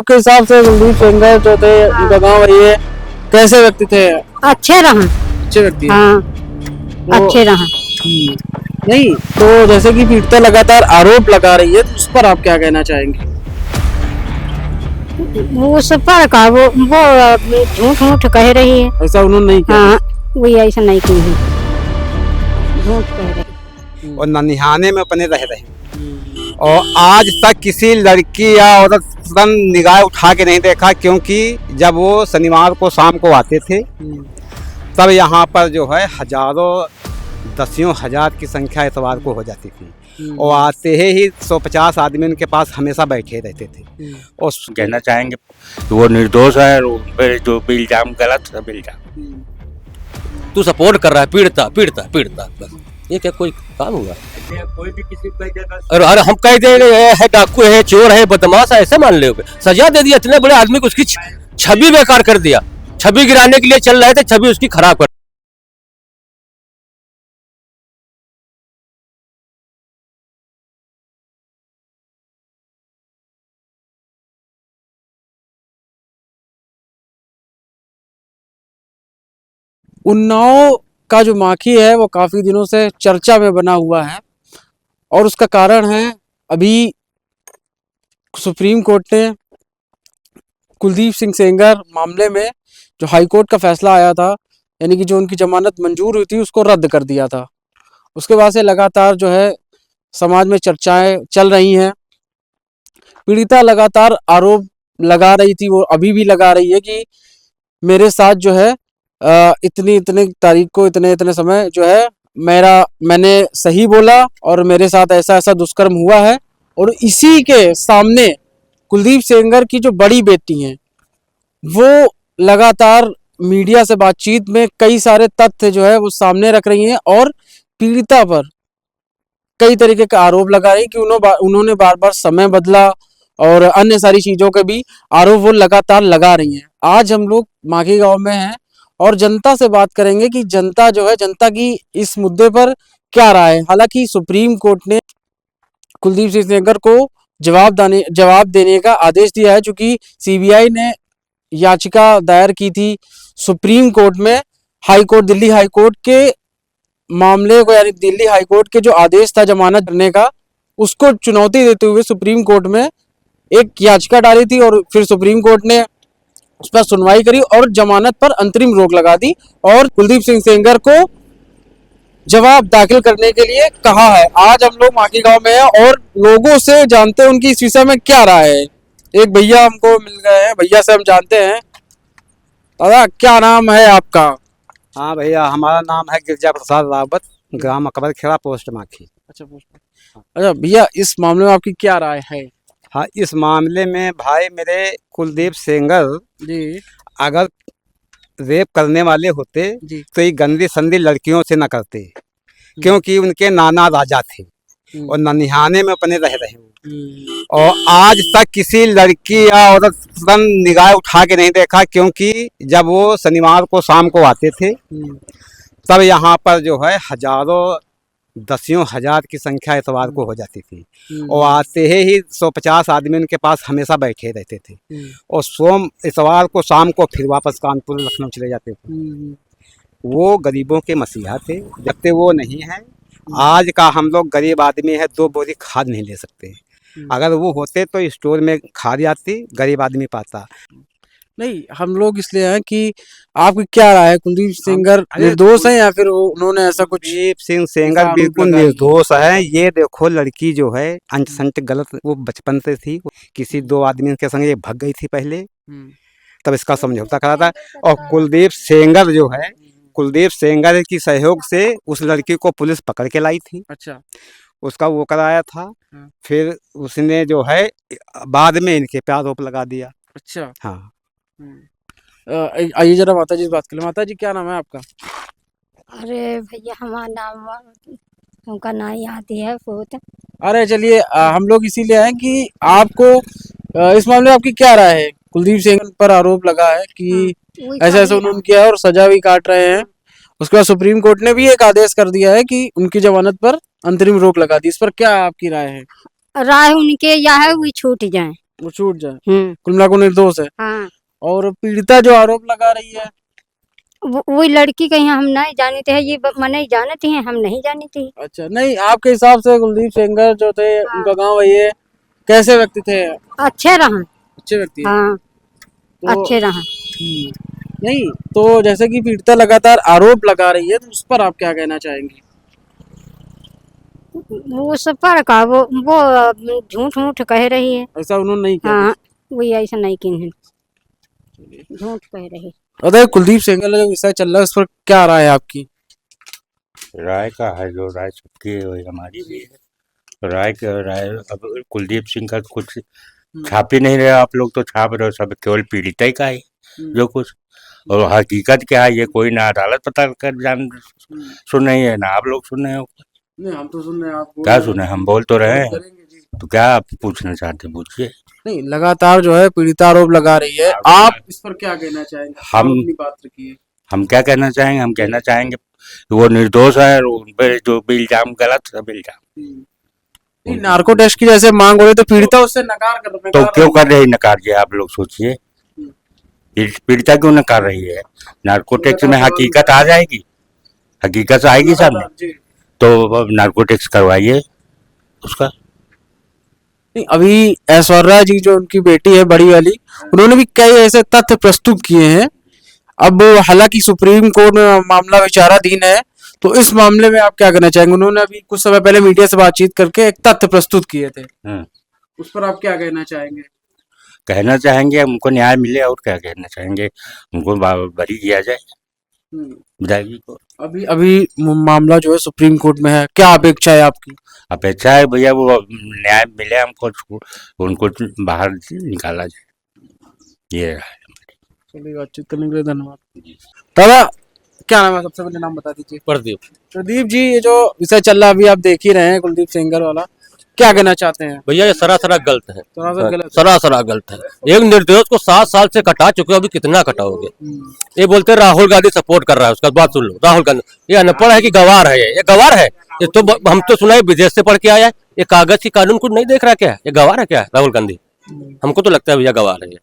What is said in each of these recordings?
आपके हिसाब से कुलदीप सेंगर जो थे उनका गांव ये कैसे व्यक्ति थे? अच्छे रहा। अच्छे व्यक्ति हैं। हाँ तो अच्छे रहा। नहीं तो जैसे कि पीड़िता लगातार आरोप लगा रही है तो उस पर आप क्या कहना चाहेंगे? वो सब पर का वो झूठ मूठ कह रही है। ऐसा उन्होंने नहीं किया। हाँ वही ऐसा नहीं की है, झूठ कह रही। और ननिहाने में अपने रह रहे और आज तक किसी लड़की या औरत पर निगाह उठा के नहीं देखा, क्योंकि जब वो शनिवार को शाम को आते थे तब यहाँ पर जो है हजारों दसियों हजार की संख्या इतवार को हो जाती थी और आते ही 150 आदमी उनके पास हमेशा बैठे रहते थे। और कहना चाहेंगे वो निर्दोष है और उन पर जो इल्जाम गलत है इल्जाम। तू सपोर्ट कर रहा है पीड़ता पीड़ता पीड़ता, बस ये क्या कोई काम हुआ? कोई भी किसी अरे हम कह दे है डाकू है चोर है बदमाश है ऐसे मान ले, सजा दे दिया इतने बड़े आदमी को, उसकी छवि बेकार कर दिया, छवि गिराने के लिए चल रहे थे, छवि उसकी खराब कर। उन्नाव का जो माखी है वो काफी दिनों से चर्चा में बना हुआ है और उसका कारण है अभी सुप्रीम कोर्ट ने कुलदीप सिंह सेंगर मामले में जो हाई कोर्ट का फैसला आया था, यानी कि जो उनकी जमानत मंजूर हुई थी उसको रद्द कर दिया था। उसके बाद से लगातार जो है समाज में चर्चाएं चल रही हैं। पीड़िता लगातार आरोप लगा रही थी, वो अभी भी लगा रही है कि मेरे साथ जो है इतनी तारीख को इतने इतने समय जो है मैंने सही बोला और मेरे साथ ऐसा ऐसा दुष्कर्म हुआ है। और इसी के सामने कुलदीप सेंगर की जो बड़ी बेटी हैं वो लगातार मीडिया से बातचीत में कई सारे तथ्य जो है वो सामने रख रही हैं और पीड़िता पर कई तरीके का आरोप लगा रही कि उन्होंने बार बार समय बदला और अन्य सारी चीजों के भी आरोप वो लगातार लगा रही हैं। आज हम लोग माघी गांव में हैं और जनता से बात करेंगे कि जनता जो है, जनता की इस मुद्दे पर क्या राय है। हालांकि सुप्रीम कोर्ट ने कुलदीप सिंह सेंगर को जवाब देने का आदेश दिया है, चूंकि सीबीआई ने याचिका दायर की थी सुप्रीम कोर्ट में दिल्ली हाई कोर्ट के मामले को, यानी दिल्ली हाई कोर्ट के जो आदेश था जमानत करने का, उसको चुनौती देते हुए सुप्रीम कोर्ट में एक याचिका डाली थी और फिर सुप्रीम कोर्ट ने उस पर सुनवाई करी और जमानत पर अंतरिम रोक लगा दी और कुलदीप सिंह सेंगर को जवाब दाखिल करने के लिए कहा है। आज हम लोग माकी गांव में हैं और लोगों से जानते हैं उनकी इस विषय में क्या राय है। एक भैया हमको मिल गए हैं, भैया से हम जानते हैं। दादा क्या नाम है आपका? हाँ भैया, हमारा नाम है गिरजा प्रसाद रावत, ग्राम अकबर खेड़ा, पोस्ट माखी। अच्छा भैया, इस मामले में आपकी क्या राय है? हाँ, इस मामले में भाई मेरे कुलदीप सेंगर जी अगर रेप करने वाले होते जी तो ये गंदी संदी लड़कियों से न करते, क्योंकि उनके नाना राजा थे और ननिहाने में अपने रह रहे और आज तक किसी लड़की या औरत पर निगाह उठा के नहीं देखा, क्योंकि जब वो शनिवार को शाम को आते थे तब यहाँ पर जो है हजारों दसियों हजार की संख्या इतवार को हो जाती थी और आते ही 150 आदमी उनके पास हमेशा बैठे रहते थे और इतवार को शाम को फिर वापस कानपुर लखनऊ चले जाते थे। वो गरीबों के मसीहा थे, जब तक वो नहीं है। आज का हम लोग गरीब आदमी है, 2 बोरी खाद नहीं ले सकते। अगर वो होते तो स्टोर में खाद आती, गरीब आदमी पाता। नहीं, हम लोग इसलिए हैं कि आपकी क्या राय है, कुलदीप सेंगर निर्दोष है या फिर उन्होंने ऐसा कुछ? कुलदीप सिंह सेंगर बिल्कुल निर्दोष है। ये देखो लड़की जो है अंशंट गलत, वो बचपन से थी, किसी 2 आदमी के संग ये भाग गई थी पहले, तब इसका समझौता करा था। और कुलदीप सेंगर जो है, कुलदीप सेंगर की सहयोग से उस लड़की को पुलिस पकड़ के लाई थी। अच्छा, उसका वो कराया था, फिर उसने जो है बाद में इनके पे आरोप लगा दिया। अच्छा। हाँ, आइए जरा माता जी से बात कर ले। माता जी क्या नाम है आपका? अरे भैया हमारा नाम उनका नाम याद है बहुत। अरे चलिए, हम लोग इसीलिए हैं कि आपको इस मामले में आपकी क्या राय है? कुलदीप सेंगर पर आरोप लगा है कि ऐसा ऐसा उन्होंने किया और सजा भी काट रहे हैं। उसके बाद सुप्रीम कोर्ट ने भी एक आदेश कर दिया है कि उनकी जमानत पर अंतरिम रोक लगा दी। इस पर क्या आपकी राय है? राय उनके या है वो छूट जाए। वो छूट जाए, कुल मिला को निर्दोष है। हाँ, और पीड़िता जो आरोप लगा रही है, वही लड़की कहीं हम नहीं जानते हैं, ये मने जानते हैं, हम नहीं जानते हैं। अच्छा, नहीं आपके हिसाब से कुलदीप सेंगर जो थे उनका गांव ये कैसे व्यक्ति थे? अच्छे रहा। अच्छे व्यक्ति हैं। हाँ, तो अच्छे रहा। नहीं तो जैसे कि पीड़िता लगातार आरोप लगा रही है, तो उस पर आप क्या कहना चाहेंगी? वो सब पर का वो झूठ मूठ कह रही है। ऐसा उन्होंने नहीं किया। हाँ, वही ऐसा नहीं की है, झूठ कह रही। बताइए, कुलदीप सेंगर का जो विषय चल रहा है उस पर क्या राय है आपकी? राय का है, जो राय सबकी है वही हमारी भी है। राय अब कुलदीप सिंह का कुछ छाप ही नहीं रहे, आप लोग तो छाप रहे हो, सब केवल पीड़िता ही का है जो कुछ। और हकीकत क्या है ये कोई ना अदालत पता कर जान सुन रही है, ना आप लोग सुन रहे हो। नहीं, हम तो सुन रहे हैं, आप क्या सुने, हम बोल तो रहे हैं, तो क्या आप पूछना चाहते हैं पूछिए। नहीं, लगातार जो है पीड़िता आरोप लगा रही है, आप इस पर क्या कहना चाहेंगे? हम अपनी बात रखिए। हम क्या कहना चाहेंगे, हम कहना चाहेंगे वो निर्दोष है, और उन पे जो भी इल्जाम गलत सब इल्जाम। नार्को टेस्ट की जैसे मांग हो रही तो पीड़िता उससे नकार कर रही है। तो क्यों कर रही नकार जी, आप लोग सोचिए, पीड़िता क्यों नकार रही है? नार्कोटिक्स में हकीकत आ जाएगी, हकीकत आएगी सामने, तो नार्कोटिक्स करवाइए उसका। नहीं, अभी ऐश्वर्या जी जो उनकी बेटी है बड़ी वाली, उन्होंने भी कई ऐसे तथ्य प्रस्तुत किए हैं। अब हालांकि सुप्रीम कोर्ट में मामला विचाराधीन है, तो इस मामले में आप क्या कहना चाहेंगे? उन्होंने अभी कुछ समय पहले मीडिया से बातचीत करके एक तथ्य प्रस्तुत किए थे, उस पर आप क्या कहना चाहेंगे? कहना चाहेंगे उनको न्याय मिले, और क्या कहना चाहेंगे, उनको बरी किया जाए विधायक को। अभी अभी मामला जो है सुप्रीम कोर्ट में है, क्या अपेक्षा है आपकी? अपेक्षा है भैया वो न्याय मिले हमको, उनको बाहर निकाला जाए, ये है। चलिए, बातचीत करने के लिए धन्यवाद। दादा, क्या नाम है? सबसे पहले नाम बता दीजिए। प्रदीप। प्रदीप जी, ये जो विषय चल रहा है अभी आप देख ही रहे हैं, कुलदीप सेंगर वाला, क्या कहना चाहते हैं? भैया ये सरासरा गलत है, सरासर गलत। सरासरा गलत है। एक निर्दोष को 7 साल से कटा चुके हो, अभी कितना कटाओगे? ये बोलते राहुल गांधी सपोर्ट कर रहा है, उसका बात सुन लो। राहुल गांधी ये अनपढ़ है कि गवार है? ये गवार है। ये तो हम तो सुना है विदेश से पढ़ के आया है, ये कागज की कानून कुछ नहीं देख रहा क्या? ये गवार है क्या राहुल गांधी? हमको तो लगता है भैया गवार है ये।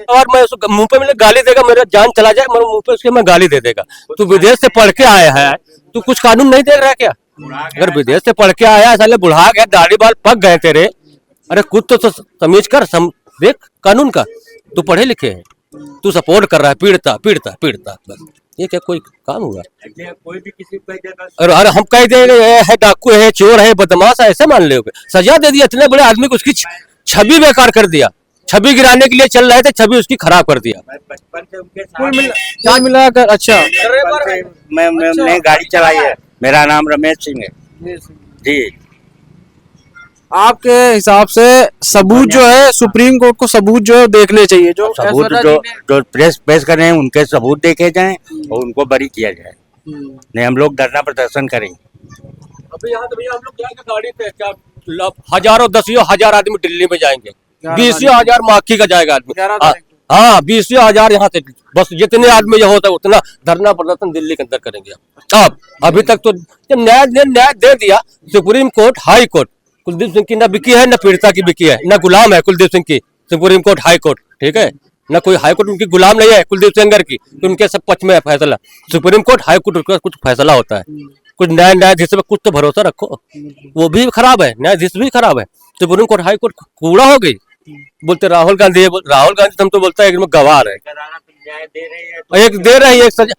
और मैं उसको मुंह पे गाली देगा, मेरा जान चला जाए, मेरे मुंह पे उसके मैं गाली दे देगा। तू विदेश से पढ़ के आया है, तू कुछ कानून नहीं देख रहा क्या? अगर विदेश से पढ़ के आया, साले बुढ़ा गया, दाढ़ी बाल पक गए तेरे, अरे कुछ तो समझ कर देख कानून का। तू पढ़े लिखे है, तू सपोर्ट कर रहा है पीड़ता पीड़ता पीड़ता, बस ये क्या कोई काम हुआ? कोई भी किसी अरे हम कह दे है डाकू है, चोर है, बदमाश है, ऐसे मान लोगे? सजा दे दिया, इतने बड़े आदमी को उसकी छवि बेकार कर दिया। छवि गिराने के लिए चल रहे थे, छवि उसकी खराब कर दिया। बचपन से उनके क्या मिला कर? अच्छा, मैं गाड़ी चलाई है, मेरा नाम रमेश सिंह है जी। आपके हिसाब से सबूत जो है, सुप्रीम कोर्ट को सबूत जो है देखने चाहिए, जो सबूत ऐश्वर्या जो जी ने- जो प्रेस पेश कर रहे हैं उनके सबूत देखे जाएं और उनको बरी किया जाए। नहीं हम लोग धरना प्रदर्शन करेंगे। अभी यहाँ तो भैया हम लोग जाएंगे गाड़ी पे, क्या हजारों दसियों हजार आदमी दिल्ली में जाएंगे, 20 हजार माखी का जाएगा आदमी। 11 तारीख को। हाँ 20 हजार यहाँ से, बस जितने आदमी यहाँ होता है उतना धरना प्रदर्शन दिल्ली के अंदर करेंगे। अब अभी तक तो जब न्याय दे दिया supreme court high court, Kuldeep Singh की न बिकी है, न पीड़िता की बिकी है, न गुलाम है कुलदीप सिंह की सुप्रीम कोर्ट हाई कोर्ट, ठीक है? न कोई हाई कोर्ट उनकी गुलाम नहीं है कुलदीप सेंगर की, तो उनके सब पक्ष में है फैसला। सुप्रीम कोर्ट हाई कोर्ट का कुछ फैसला होता है, कुछ न्यायाधीश पे कुछ तो भरोसा रखो। वो भी खराब है, न्यायाधीश भी खराब है, सुप्रीम कोर्ट हाई कोर्ट कूड़ा हो गई। बोलते राहुल गांधी है, राहुल गांधी हम तो बोलता है एक गवार है, एक दे रही है एक सजा,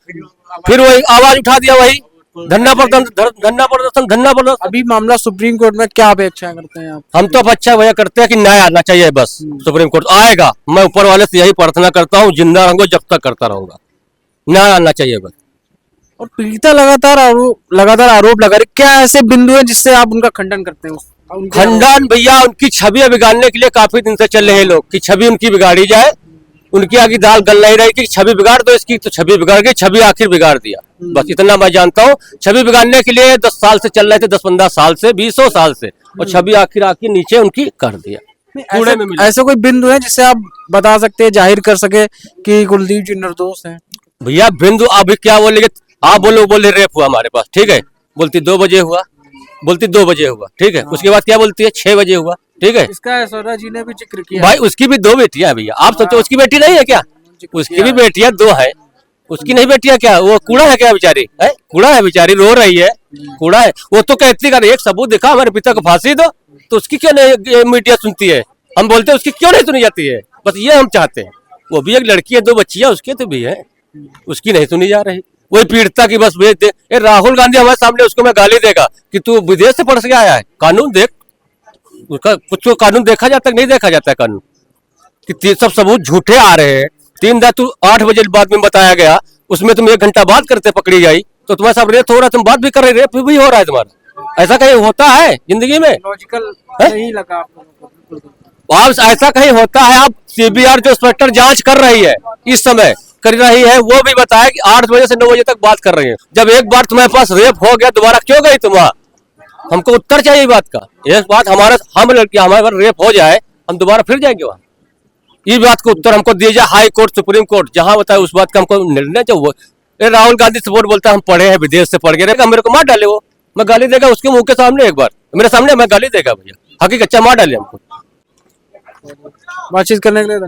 फिर वही आवाज उठा दिया, वही धरना प्रदर्शन। अभी मामला सुप्रीम कोर्ट में, क्या अपेक्षा करते हैं आप? हम तो अब अच्छा भैया करते हैं कि न्याय आना चाहिए, बस सुप्रीम कोर्ट आएगा, मैं ऊपर वाले से यही प्रार्थना करता हूँ, जिंदा रहूंगा जब तक करता रहूंगा, न्याय आना चाहिए बस। और पीड़िता लगातार आरोप लगा रही, क्या ऐसे बिंदु है जिससे आप उनका खंडन करते हैं? खंडन भैया उनकी छवि बिगाड़ने के लिए काफी दिन से चल रहे हैं लोग कि छवि उनकी बिगाड़ी जाए, उनकी आगे दाल गल नहीं रही कि छवि बिगाड़ दो इसकी, तो छवि बिगाड़ गई, छवि आखिर बिगाड़ दिया, बस इतना मैं जानता हूँ। छवि बिगाड़ने के लिए 10 साल से चल रहे थे, 10-15 साल से, 20 साल से, और छवि आखिर नीचे उनकी कर दिया, कूड़े में मिला। ऐसे कोई बिंदु है जिससे आप बता सकते हैं, जाहिर कर सके कि कुलदीप जी निर्दोष हैं? भैया बिंदु अभी क्या बोलेंगे आप? बोले रेप हुआ हमारे पास, ठीक है, बोलती 2 बजे हुआ, बोलती 2 बजे हुआ, ठीक है, उसके बाद क्या बोलती है 6 बजे हुआ, ठीक है इसका ऐश्वर्या जी ने भी जिक्र किया। भाई, उसकी भी 2 बेटियां हैं भैया। आप सोचो उसकी बेटी नहीं है क्या? उसकी भी बेटियां 2 है। उसकी नहीं बेटियां क्या? वो कूड़ा है क्या बेचारी? है कूड़ा है बेचारी, रो रही है, कूड़ा है वो। तो कहती कर एक सबूत दिखा हमारे पिता को फांसी दो, तो उसकी क्यों नहीं मीडिया सुनती है? हम बोलते हैं उसकी क्यों नहीं सुनी जाती है? बस ये हम चाहते हैं। वो भी एक लड़की है, 2 बच्चियां उसके तो भी है, उसकी नहीं सुनी जा रही। वही पीड़िता की बस भेज दे। ये राहुल गांधी हमारे सामने उसको मैं गाली देगा कि तू विदेश से पढ़ के आया है। कानून देख उसका, कुछ तो कानून देखा जाता है नहीं देखा जाता है कानून कि सब सबूत झूठे आ रहे हैं। 3 दिन तू 8 बजे बाद में बताया गया, उसमें तुम 1 घंटा बात करते पकड़ी गई, तो तुम्हारे साथ रेप हो रहा है, तुम बात भी कर रहे, रेप भी हो रहा है तुम्हारा। ऐसा कहीं होता है जिंदगी में? लॉजिकल नहीं लगा आपको? आप ऐसा कहीं होता है? आप सीबीआई जो इंस्पेक्टर जांच कर रही है इस समय कर रही है, वो भी बताया कि 8 बजे से 9 बजे तक बात कर रही है। जब एक बार तुम्हारे पास रेप हो गया, दोबारा क्यों गई तुम वहां? हमको उत्तर चाहिए बात का। एक बात हम लड़की हमारे पास रेप हो जाए, हम दोबारा फिर जाएंगे वहां? इस बात को उत्तर हमको दिया जाए। हाई कोर्ट, सुप्रीम कोर्ट जहां बताए उस बात का हमको निर्णय जो राहुल गांधी सपोर्ट बोलता है हम पढ़े हैं, विदेश से पढ़ के रहेगा, मेरे को मार डाले, वो मैं गाली देगा उसके मुंह के सामने, एक बार मेरे सामने मैं गाली देगा भैया, हकीकत अच्छा मार डाले हमको। बातचीत करने के लिए